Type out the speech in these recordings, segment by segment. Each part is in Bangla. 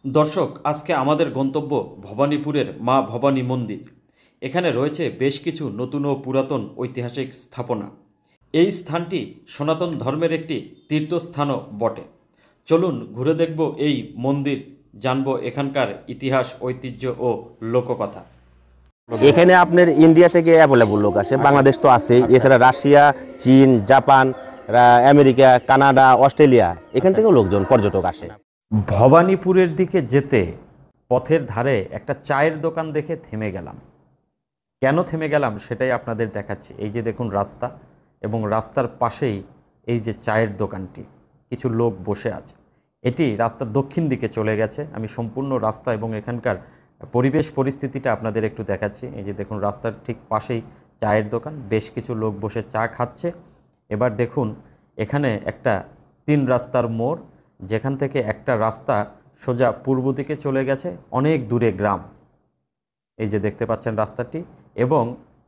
দর্শক, আজকে আমাদের গন্তব্য ভবানীপুরের মা ভবানী মন্দির। এখানে রয়েছে বেশ কিছু নতুন ও পুরাতন ঐতিহাসিক স্থাপনা। এই স্থানটি সনাতন ধর্মের একটি তীর্থস্থানও বটে। চলুন ঘুরে দেখব এই মন্দির, জানব এখানকার ইতিহাস, ঐতিহ্য ও লোককথা। এখানে আপনার ইন্ডিয়া থেকে অ্যাভেলেবল লোক আসে, বাংলাদেশ তো আছে, এছাড়া রাশিয়া, চীন, জাপান, আমেরিকা, কানাডা, অস্ট্রেলিয়া, এখান থেকেও লোকজন পর্যটক আসে। ভবানীপুরের দিকে যেতে পথের ধারে একটা চায়ের দোকান দেখে থেমে গেলাম। কেন থেমে গেলাম সেটাই আপনাদের দেখাচ্ছি। এই যে দেখুন রাস্তা, এবং রাস্তার পাশেই এই যে চায়ের দোকানটি, কিছু লোক বসে আছে। এটি রাস্তার দক্ষিণ দিকে চলে গেছে। আমি সম্পূর্ণ রাস্তা এবং এখানকার পরিবেশ পরিস্থিতিটা আপনাদের একটু দেখাচ্ছি। এই যে দেখুন রাস্তার ঠিক পাশেই চায়ের দোকান, বেশ কিছু লোক বসে চা খাচ্ছে। এবার দেখুন এখানে একটা 3 রাস্তার মোড়, যেখান থেকে একটা রাস্তা সোজা পূর্ব দিকে চলে গেছে, অনেক দূরে গ্রাম। এই যে দেখতে পাচ্ছেন রাস্তাটি, এবং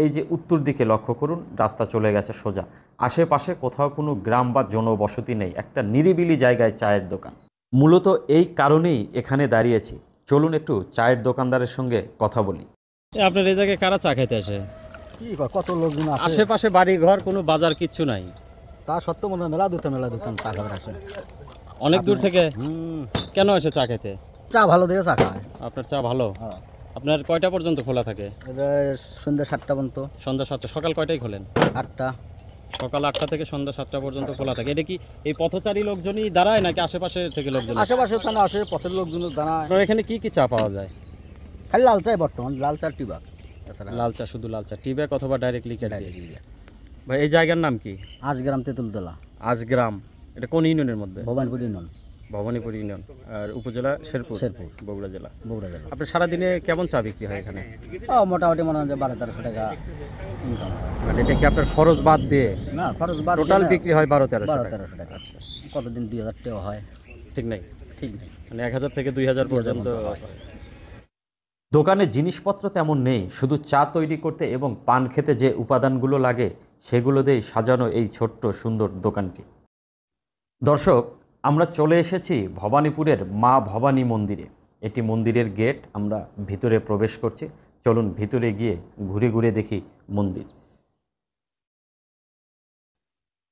এই যে উত্তর দিকে লক্ষ্য করুন, রাস্তা চলে গেছে সোজা। আশেপাশে কোথাও কোনো গ্রাম বা জনবসতি নেই, একটা নিরিবিলি জায়গায় চায়ের দোকান। মূলত এই কারণেই এখানে দাঁড়িয়েছি। চলুন একটু চায়ের দোকানদারের সঙ্গে কথা বলি। আপনার এই জায়গায় কারা চা খাইতে আসে? কি কত লোকজন আসে, আশেপাশে বাড়ি ঘর, কোনো বাজার কিচ্ছু নাই, তা সত্ত্বেও মনে হয় মেলা দোকান চা খাবার আসে অনেক দূর থেকে। কেন আসে চা খেতে? চা ভালো দিয়ে চা খায়। আপনার চা ভালো? আপনার কয়টা পর্যন্ত খোলা থাকে? এটা সন্ধ্যা 7টা পর্যন্ত। সন্ধ্যা 7টা। সকাল কয়টায় খোলেন? 8টা। সকাল 8টা থেকে সন্ধ্যা 7টা পর্যন্ত খোলা থাকে। এটা কি এই পথচারী লোকজনই দাঁড়ায় নাকি আশেপাশে থেকে লোকজন? আশেপাশে থানা আসে, পথের লোকজন দাঁড়ায়। আপনার এখানে কি কি চা পাওয়া যায়? খালি লাল চাই বর্তমান, লাল চা টি ব্যাগ। লাল চা, শুধু লাল চা, টি ব্যাগ অথবা ডাইরেক্টলি কেটে দিয়ে। ভাই এই জায়গার নাম কি? আজগ্রাম তেঁতুলতলা। আজগ্রাম। এটা কোন ইউনিয়নের মধ্যে? ভবানীপুর ইউনিয়ন। ভবানীপুর ইউনিয়ন। আর উপজেলা শেরপুর, বগুড়া জেলা। বগুড়া জেলা। আপনার সারাদিনে কেমন চা বিক্রি হয় এখানে? মোটামুটি মনে হয় যে 1200-1300 টাকা ইনকাম হয়। মানে এটা কি আপনার খরচ বাদ দিয়ে? না, খরচ বাদ টোটাল বিক্রি হয় 1200-1300 টাকা। 1200-1300 টাকা। কতদিন 2000 টাকা হয় ঠিক নাই? ঠিক নেই, মানে 1000 থেকে 2000 পর্যন্ত। হয়। দোকানে জিনিসপত্র তেমন নেই, শুধু চা তৈরি করতে এবং পান খেতে যে উপাদানগুলো লাগে সেগুলো দিয়েই সাজানো এই ছোট্ট সুন্দর দোকানটি। দর্শক, আমরা চলে এসেছি ভবানীপুরের মা ভবানী মন্দিরে। এটি মন্দিরের গেট। আমরা ভিতরে প্রবেশ করছি। চলুন ভিতরে গিয়ে ঘুরে ঘুরে দেখি মন্দির।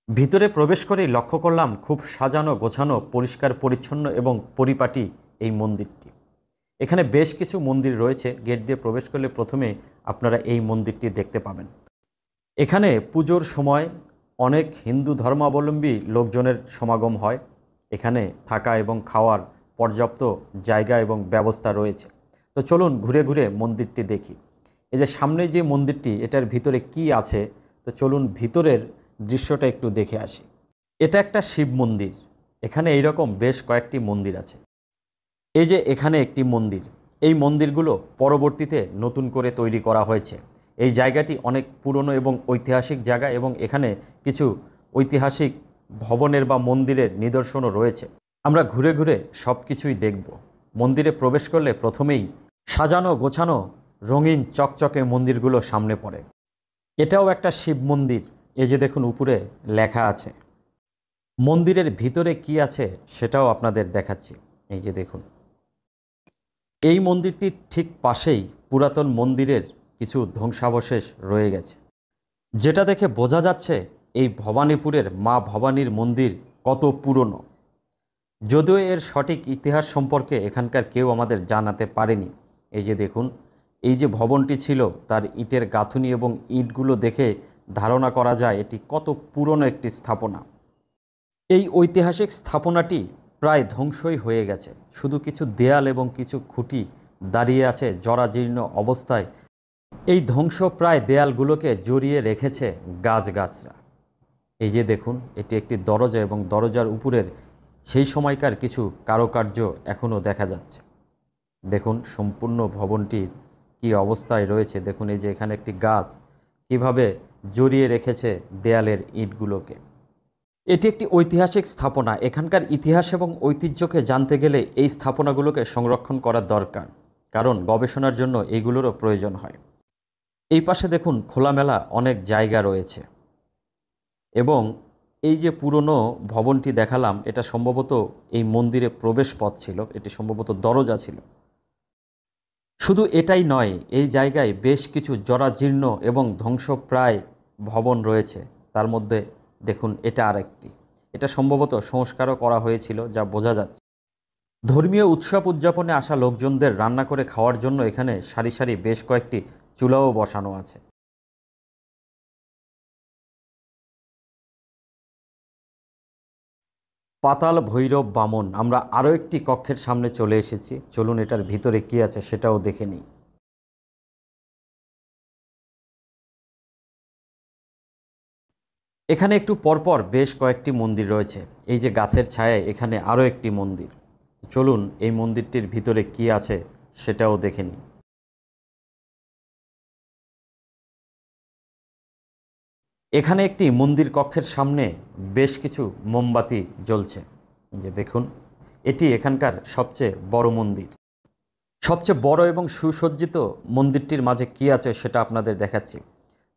ভিতরে প্রবেশ করেই লক্ষ্য করলাম খুব সাজানো গোছানো, পরিষ্কার পরিচ্ছন্ন এবং পরিপাটি এই মন্দিরটি। এখানে বেশ কিছু মন্দির রয়েছে। গেট দিয়ে প্রবেশ করলে প্রথমে আপনারা এই মন্দিরটি দেখতে পাবেন। এখানে পুজোর সময় অনেক হিন্দু ধর্মাবলম্বী লোকজনের সমাগম হয়। এখানে থাকা এবং খাওয়ার পর্যাপ্ত জায়গা এবং ব্যবস্থা রয়েছে। তো চলুন ঘুরে ঘুরে মন্দিরটি দেখি। এই যে সামনে যে মন্দিরটি, এটার ভিতরে কি আছে, তো চলুন ভিতরের দৃশ্যটা একটু দেখে আসি। এটা একটা শিব মন্দির। এখানে এইরকম বেশ কয়েকটি মন্দির আছে। এই যে এখানে একটি মন্দির, এই মন্দিরগুলো পরবর্তীতে নতুন করে তৈরি করা হয়েছে। এই জায়গাটি অনেক পুরনো এবং ঐতিহাসিক জায়গা, এবং এখানে কিছু ঐতিহাসিক ভবনের বা মন্দিরের নিদর্শনও রয়েছে। আমরা ঘুরে ঘুরে সব কিছুই দেখব। মন্দিরে প্রবেশ করলে প্রথমেই সাজানো গোছানো রঙিন চকচকে মন্দিরগুলো সামনে পড়ে। এটাও একটা শিব মন্দির। এই যে দেখুন উপরে লেখা আছে। মন্দিরের ভিতরে কি আছে সেটাও আপনাদের দেখাচ্ছি। এই যে দেখুন, এই মন্দিরটির ঠিক পাশেই পুরাতন মন্দিরের কিছু ধ্বংসাবশেষ রয়ে গেছে, যেটা দেখে বোঝা যাচ্ছে এই ভবানীপুরের মা ভবানীর মন্দির কত পুরনো। যদিও এর সঠিক ইতিহাস সম্পর্কে এখানকার কেউ আমাদের জানাতে পারেনি। এই যে দেখুন, এই যে ভবনটি ছিল তার ইটের গাঁথুনি এবং ইটগুলো দেখে ধারণা করা যায় এটি কত পুরনো একটি স্থাপনা। এই ঐতিহাসিক স্থাপনাটি প্রায় ধ্বংসই হয়ে গেছে। শুধু কিছু দেয়াল এবং কিছু খুঁটি দাঁড়িয়ে আছে জরাজীর্ণ অবস্থায়। এই ধ্বংসপ্রায় দেয়ালগুলোকে জড়িয়ে রেখেছে গাছগাছরা। এই যে দেখুন, এটি একটি দরজা, এবং দরজার উপরের সেই সময়কার কিছু কারুকার্য এখনও দেখা যাচ্ছে। দেখুন সম্পূর্ণ ভবনটির কি অবস্থায় রয়েছে। দেখুন এই যে এখানে একটি গাছ কিভাবে জড়িয়ে রেখেছে দেয়ালের ইটগুলোকে। এটি একটি ঐতিহাসিক স্থাপনা। এখানকার ইতিহাস এবং ঐতিহ্যকে জানতে গেলে এই স্থাপনাগুলোকে সংরক্ষণ করা দরকার, কারণ গবেষণার জন্য এইগুলোরও প্রয়োজন হয়। এই পাশে দেখুন খোলামেলা অনেক জায়গা রয়েছে, এবং এই যে পুরনো ভবনটি দেখালাম, এটা সম্ভবত এই মন্দিরে প্রবেশ পথ ছিল, এটি সম্ভবত দরজা ছিল। শুধু এটাই নয়, এই জায়গায় বেশ কিছু জরাজীর্ণ এবং ধ্বংসপ্রায় ভবন রয়েছে। তার মধ্যে দেখুন এটা আরেকটি, এটা সম্ভবত সংস্কারও করা হয়েছিল যা বোঝা যাচ্ছে। ধর্মীয় উৎসব উদযাপনে আসা লোকজনদের রান্না করে খাওয়ার জন্য এখানে সারি সারি বেশ কয়েকটি চুলাও বসানো আছে। পাতাল ভৈরব বামন, আমরা আরও একটি কক্ষের সামনে চলে এসেছি। চলুন এটার ভিতরে কি আছে সেটাও দেখে নিই। এখানে একটু পরপর বেশ কয়েকটি মন্দির রয়েছে। এই যে গাছের ছায়ায় এখানে আরও একটি মন্দির। চলুন এই মন্দিরটির ভিতরে কি আছে সেটাও দেখে নিই। এখানে একটি মন্দির কক্ষের সামনে বেশ কিছু মোমবাতি জ্বলছে। এই যে দেখুন, এটি এখানকার সবচেয়ে বড় মন্দির। সবচেয়ে বড় এবং সুসজ্জিত মন্দিরটির মাঝে কি আছে সেটা আপনাদের দেখাচ্ছি।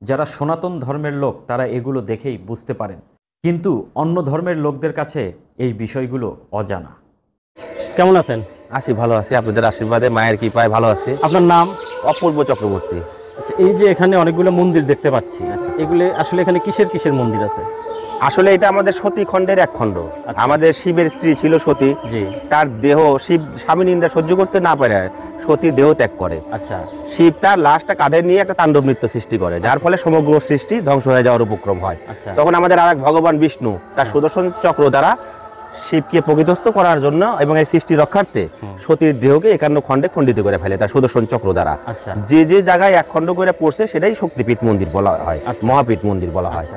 যারা সনাতন ধর্মের লোক তারা এগুলো দেখেই বুঝতে পারেন, কিন্তু অন্য ধর্মের লোকদের কাছে এই বিষয়গুলো অজানা। কেমন আছেন? আছি, ভালো আছি, আপনাদের আশীর্বাদে, মায়ের কৃপায় ভালো আছি। আপনার নাম? অপূর্ব চক্রবর্তী। আচ্ছা, এই যে এখানে অনেকগুলো মন্দির দেখতে পাচ্ছি, এগুলো আসলে এখানে কিসের কিসের মন্দির আছে? আসলে এটা আমাদের সতী খণ্ডের এক খণ্ড। আমাদের শিবের স্ত্রী ছিল সতী, জি। তার দেহ শিব স্বামী নিন্দা সহ্য করতে না পারে সতী দেহ ত্যাগ করে। আচ্ছা। শিব তার লাশটা কাঁধে নিয়ে একটা তাণ্ডব নৃত্য সৃষ্টি করে, যার ফলে সমগ্র সৃষ্টি ধ্বংস হয়ে যাওয়ার উপক্রম হয়। আচ্ছা। তখন আমাদের আরেক ভগবান বিষ্ণু তার সুদর্শন চক্র দ্বারা শিবকে প্রকৃতস্থ করার জন্য এবং এই সৃষ্টি রক্ষার্থে সতীর দেহকে 51 খণ্ডে খণ্ডিত করে ফেলে তার সুদর্শন চক্র দ্বারা। আচ্ছা। যে যে জায়গায় এক খণ্ড করে পড়ছে সেটাই শক্তিপীঠ মন্দির বলা হয়, মহাপীঠ মন্দির বলা হয়।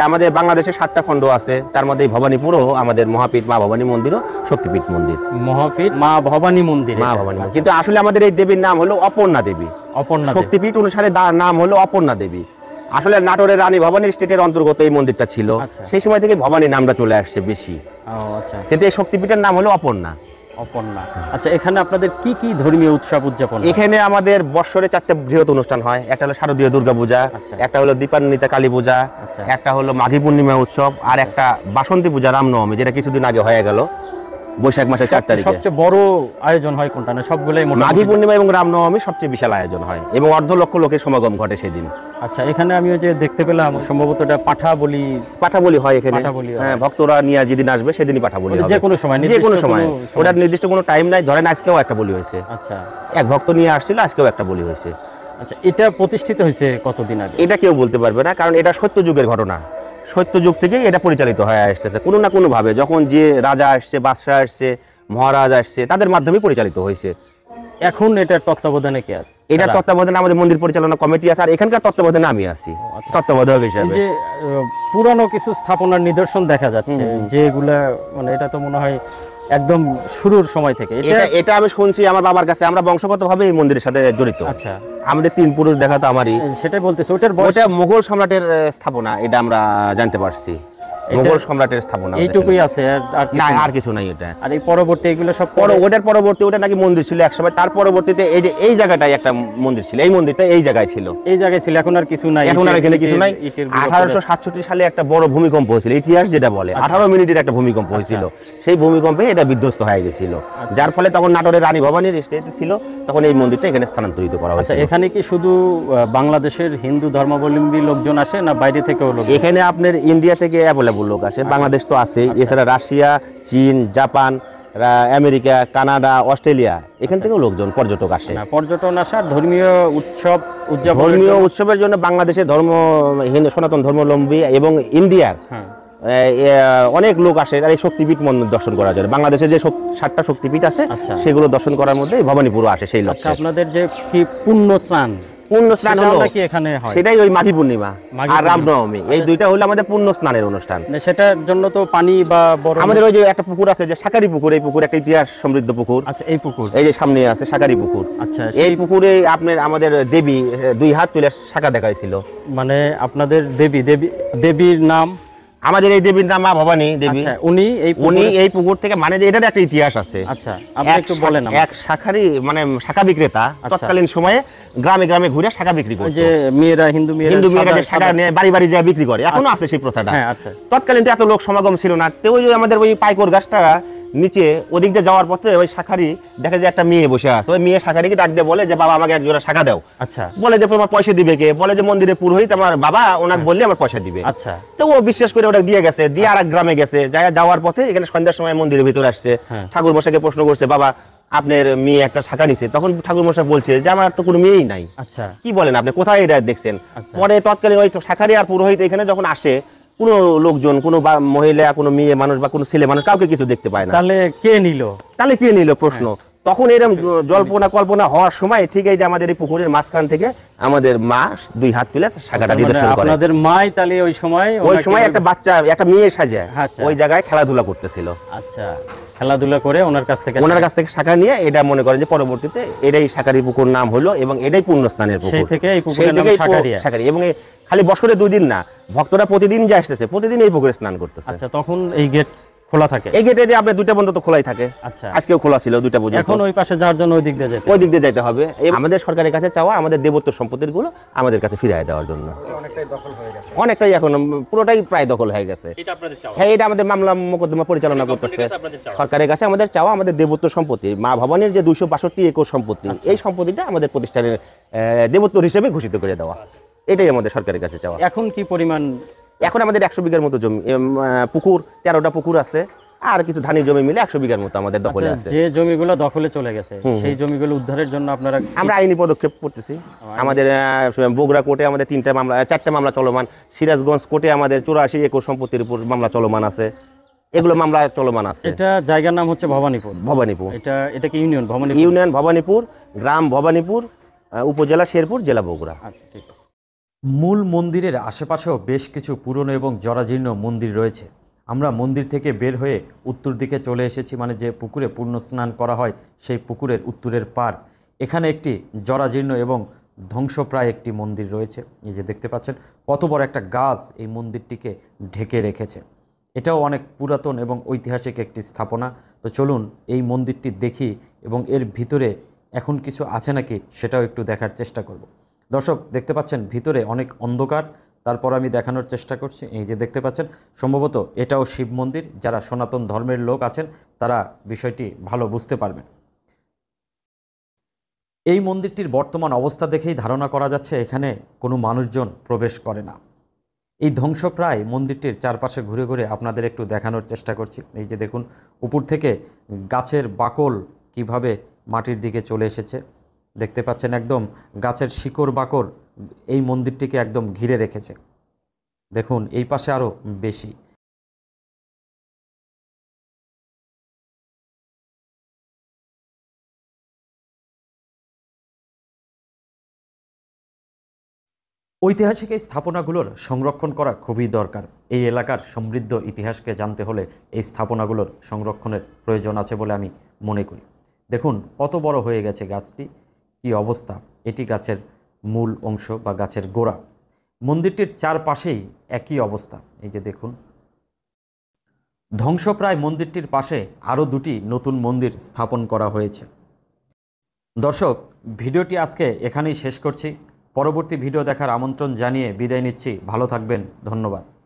আমাদের বাংলাদেশে 7টা খণ্ড আছে, তার মধ্যে ভবানীপুরও আমাদের মহাপীঠ মা ভবানী মন্দিরও শক্তিপীঠ মন্দির। মহাপীঠ মা ভবানী মন্দির, মা ভবানী মন্দির। কিন্তু আসলে আমাদের এই দেবীর নাম হলো অপর্ণা দেবী। অপর্ণা দেবী। শক্তিপীঠ অনুসারে নাম হলো অপর্ণা দেবী। আসলে নাটোরের রানী ভবানীর স্টেটের অন্তর্গত এই মন্দিরটা ছিল। সেই সময় থেকে ভবানী নামটা চলে আসছে বেশি। আচ্ছা। কিন্তু এই শক্তিপীঠের নাম হলো অপর্ণা। অপর্ণা। আচ্ছা, এখানে আপনাদের কি কি ধর্মীয় উৎসব উদযাপন? এখানে আমাদের বৎসরে 4টা বৃহৎ অনুষ্ঠান হয়। একটা হলো শারদীয় দুর্গা পূজা, একটা হলো দীপান্বিতা কালী পূজা, একটা হলো মাঘী পূর্ণিমা উৎসব, আর একটা বাসন্তী পূজা রামনবমী, যেটা কিছুদিন আগে হয়ে গেল বৈশাখ মাসের 4 তারিখে। সবচেয়ে বড় আয়োজন হয় কোনটা? না সবগুলাই? মাঘী পূর্ণিমা এবং রামনবমী সবচেয়ে বিশাল আয়োজন হয় এবং 1.5 লক্ষ লোকের সমাগম ঘটে সেদিন। আচ্ছা, এখানে আমি ওই যে দেখতে পেলাম সম্ভবত এটা পাঠা বলি হয় এখানে। হ্যাঁ, ভক্তরা নিয়ে যেদিন আসবে সেদিনই পাঠা বলি হবে। যে কোনো সময়? ওটার নির্দিষ্ট কোনো টাইম নাই। ধরেন আজকেও একটা বলি হয়েছে। আচ্ছা। এক ভক্ত নিয়ে আসছিল, আজকেও একটা বলি হয়েছে। আচ্ছা, এটা প্রতিষ্ঠিত হয়েছে কতদিন আগে? এটা কেউ বলতে পারবে না, কারণ এটা সত্য যুগের ঘটনা। সত্য যুগ থেকেই এটা পরিচালিত হয়ে আসতেছে কোনো না কোনো ভাবে। যখন যে রাজা আসছে, বাদশাহ আসছে, মহারাজ আসছে, তাদের মাধ্যমে পরিচালিত হয়েছে। এখন এটার তত্ত্বাবধানে কে আছে? এটার তত্ত্বাবধানে আমাদের মন্দির পরিচালনা কমিটি আছে, আর এখানকার তত্ত্বাবধানে আমি আছি তত্ত্বাবধায়ক হিসেবে। যে পুরানো কিছু স্থাপনার নিদর্শন দেখা যাচ্ছে, যেগুলা মানে এটা তো মনে হয় একদম শুরুর সময় থেকে। এটা আমি শুনছি আমার বাবার কাছে। আমরা বংশগতভাবে এই মন্দিরের সাথে জড়িত। আচ্ছা। আমাদের 3 পুরুষ দেখা তো আমারই। সেটাই বলতেছে, ওটা মুঘল সম্রাটের স্থাপনা, এটা আমরা জানতে পারছি। মুঘল সম্রাটের স্থাপনা এইটুকুই আছে, না আর কিছু নাই। এটা আর এই পরবর্তী এগুলো সব ওটার পরবর্তী, ওটা নাকি মন্দির ছিল একসময়। তার পরবর্তীতে এই যে এই জায়গাটায় একটা মন্দির ছিল, এই মন্দিরটা এই জায়গায় ছিল। এই জায়গায় ছিল, এখন আর কিছু নাই। এখন আর এখানে কিছু নাই। 1867 সালে একটা বড় ভূমিকম্প হয়েছিল, ইতিহাস যেটা বলে। 18 মিনিটের একটা ভূমিকম্প হয়েছিল। সেই ভূমিকম্পে এটা বিধ্বস্ত হয়ে গেছিল, যার ফলে তখন নাটোরের রানী ভবানীর স্টেট ছিল, তখন এই মন্দিরটা এখানে স্থানান্তরিত করা হয়েছে। আচ্ছা, এখানে কি শুধু বাংলাদেশের হিন্দু ধর্মাবলম্বী লোকজন আসে না বাইরে থেকেও লোক? এখানে আপনার ইন্ডিয়া থেকে অ্যাভেলেবল লোক আসে, বাংলাদেশ তো আছে, এছাড়া রাশিয়া, চীন, জাপান, আমেরিকা, কানাডা, অস্ট্রেলিয়া, এখান থেকেও লোকজন পর্যটক আসে। পর্যটন আসার ধর্মীয় উৎসব উদযাপন, ধর্মীয় উৎসবের জন্য বাংলাদেশের সনাতন ধর্মাবলম্বী এবং ইন্ডিয়ার অনেক লোক আসে আর এই শক্তিপীঠ মন্দির দর্শন করার জন্য। বাংলাদেশে যে 7টা শক্তিপীঠ আছে সেগুলো দর্শন করার মধ্যে ভবানীপুর আসে সেই লক্ষ্যে। আপনাদের যে কি পুণ্য স্নান হলো কি এখানে হয়? সেটাই ওই মাঘী পূর্ণিমা আর রামনবমী, এই দুইটা হলো আমাদের পুণ্য স্নানের অনুষ্ঠান। সেটার জন্য তো পানি বা বড় আমাদের ওই যে একটা পুকুর আছে, যে শাকারি পুকুর, এই পুকুর একটা ইতিহাস সমৃদ্ধ পুকুর। আচ্ছা, এই পুকুর এই যে সামনে আছে শাকারি পুকুর। আচ্ছা, এই পুকুরে আপনার আমাদের দেবী 2 হাত তুলে শাখা দেখাইছিল। মানে আপনাদের দেবীর নাম? আমাদের এই দেবীর নাম মা ভবানী দেবী। উনি এই পুকুর থেকে, মানে এটার একটা ইতিহাস আছে। আচ্ছা, আপনি একটু বলেন। এক শাখা বিক্রেতা তৎকালীন সময়ে গ্রামে গ্রামে ঘুরে শাখা বিক্রি করতো, যে মেয়েরা হিন্দু মেয়েরা যে শাখা নিয়ে বাড়ি বাড়ি যা বিক্রি করে, এখনো আছে সেই প্রথাটা। আচ্ছা, তৎকালীন তো এত লোক সমাগম ছিল না, তো ওই যে আমাদের ওই পাইকর গাছটা নিচে ওদিক দিয়ে যাওয়ার পথে ওই শাখারি দেখা যায় একটা মেয়ে বসে আছে, ওই মেয়ে শাখারিকে ডাক দিয়ে বলে যে বাবা আমাকে এক জোড়া শাখা দাও। আচ্ছা, বলে যে তোমার পয়সা দিবে কে? বলে যে মন্দিরে পুরোহিত আমার বাবা, ওনাকে বললে আমার পয়সা দিবে। আচ্ছা, তো ও বিশ্বাস করে ওটা দিয়ে গেছে, দিয়ে আর এক গ্রামে গেছে, যাওয়ার পথে এখানে সন্ধ্যার সময় মন্দিরের ভিতরে আসছে, ঠাকুর মশাইকে প্রশ্ন করছে বাবা আপনার মেয়ে একটা শাখা নিছে। তখন ঠাকুর মশাই বলছে যে আমার তো কোনো মেয়েই নাই। আচ্ছা, কি বলেন আপনি, কোথায় এটা দেখছেন? পরে তৎকালীন ওই শাখারি আর পুরোহিত এখানে যখন আসে, কোনো লোকজন, কোনো মহিলা, কোনো মেয়ে মানুষ বা কোনো ছেলে মানুষ কাউকে কিছু দেখতে পায় না। তাহলে কে নিল? প্রশ্ন তখন এরকম জল্পনা কল্পনা হওয়ার সময় ঠিক এই যে আমাদের এই পুকুরের মাঝখান থেকে আমাদের মা দুই হাত তুলে শাখাটা নিদর্শন করে। আপনাদের মাই তাহলে ওই সময় একটা বাচ্চা, একটা মেয়ে সাজে ওই জায়গায় খেলাধুলা করতেছিল। আচ্ছা, খেলাধুলা করে ওনার কাছ থেকে শাখা নিয়ে এটা মনে করেন যে পরবর্তীতে এটাই শাখারি পুকুর নাম হলো এবং এটাই পুণ্যস্থানের পুকুর। সেই থেকে এই পুকুরের নাম শাখারি। এবং খালি বছরে 2 দিন না, ভক্তরা প্রতিদিন যে আসতেছে, প্রতিদিন এই পুকুরে স্নান করতেছে। আচ্ছা, তখন এই গেট খোলা থাকে? এই গেটে যে আপনার 2টা পর্যন্ত খোলাই থাকে। আচ্ছা, আজকেও খোলা ছিল 2টা পর্যন্ত। এখন ওই পাশে যাওয়ার জন্য ওই দিক দিয়ে যেতে হবে। আমাদের সরকারের কাছে চাওয়া আমাদের দেবত্ব সম্পত্তির গুলো আমাদের কাছে ফিরিয়ে দেওয়ার জন্য। অনেকটাই এখন পুরোটাই প্রায় দখল হয়ে গেছে। হ্যাঁ, এটা আমাদের মামলা মোকদ্দমা পরিচালনা করতেছে সরকারের কাছে। আমাদের চাওয়া আমাদের দেবত্ব সম্পত্তি, মা ভবানীর যে 262 একর সম্পত্তি, এই সম্পত্তিটা আমাদের প্রতিষ্ঠানের দেবত্ব হিসেবে ঘোষিত করে দেওয়া, এটাই আমাদের সরকারের কাছে চাওয়া। এখন কি পরিমাণ? এখন আমাদের 100 বিঘার মতো জমি, পুকুর 13টা পুকুর আছে, আর কিছু ধানি জমি মিলে 100 বিঘার মতো আমাদের দখলে আছে। যে জমিগুলো দখলে চলে গেছে সেই জমিগুলো উদ্ধারের জন্য আমরা আইনি পদক্ষেপ করতেছি। আমাদের বগুড়া কোর্টে আমাদের 4টা মামলা চলমান, সিরাজগঞ্জ কোর্টে আমাদের 84 একর সম্পত্তির উপর মামলা চলমান আছে। এগুলো মামলা চলমান আছে। এটা জায়গার নাম হচ্ছে ভবানীপুর। এটা কি ইউনিয়ন ভবানীপুর? ইউনিয়ন ভবানীপুর, গ্রাম ভবানীপুর, উপজেলা শেরপুর, জেলা বগুড়া। আচ্ছা, ঠিক আছে। মূল মন্দিরের আশেপাশেও বেশ কিছু পুরনো এবং জরাজীর্ণ মন্দির রয়েছে। আমরা মন্দির থেকে বের হয়ে উত্তর দিকে চলে এসেছি, মানে যে পুকুরে পূর্ণ স্নান করা হয় সেই পুকুরের উত্তরের পার। এখানে একটি জরাজীর্ণ এবং ধ্বংসপ্রায় একটি মন্দির রয়েছে। এই যে দেখতে পাচ্ছেন কত বড় একটা গাছ এই মন্দিরটিকে ঢেকে রেখেছে। এটাও অনেক পুরাতন এবং ঐতিহাসিক একটি স্থাপনা। তো চলুন এই মন্দিরটি দেখি এবং এর ভিতরে এখন কিছু আছে নাকি সেটাও একটু দেখার চেষ্টা করব। দর্শক দেখতে পাচ্ছেন ভিতরে অনেক অন্ধকার, তারপর আমি দেখানোর চেষ্টা করছি। এই যে দেখতে পাচ্ছেন সম্ভবত এটাও শিব মন্দির। যারা সনাতন ধর্মের লোক আছেন তারা বিষয়টি ভালো বুঝতে পারবেন। এই মন্দিরটির বর্তমান অবস্থা দেখেই ধারণা করা যাচ্ছে এখানে কোনো মানুষজন প্রবেশ করে না। এই ধ্বংসপ্রায় মন্দিরটির চারপাশে ঘুরে ঘুরে আপনাদের একটু দেখানোর চেষ্টা করছি। এই যে দেখুন উপর থেকে গাছের বাকল কিভাবে মাটির দিকে চলে এসেছে, দেখতে পাচ্ছেন একদম গাছের শিকড় বাকড় এই মন্দিরটিকে একদম ঘিরে রেখেছে। দেখুন এই পাশে আরও বেশি। ঐতিহাসিক এই স্থাপনাগুলোর সংরক্ষণ করা খুবই দরকার। এই এলাকার সমৃদ্ধ ইতিহাসকে জানতে হলে এই স্থাপনাগুলোর সংরক্ষণের প্রয়োজন আছে বলে আমি মনে করি। দেখুন কত বড় হয়ে গেছে গাছটি, কি অবস্থা। এটি গাছের মূল অংশ বা গাছের গোড়া। মন্দিরটির চারপাশেই একই অবস্থা। এই যে দেখুন ধ্বংসপ্রায় মন্দিরটির পাশে আরও 2টি নতুন মন্দির স্থাপন করা হয়েছে। দর্শক ভিডিওটি আজকে এখানেই শেষ করছি। পরবর্তী ভিডিও দেখার আমন্ত্রণ জানিয়ে বিদায় নিচ্ছি। ভালো থাকবেন, ধন্যবাদ।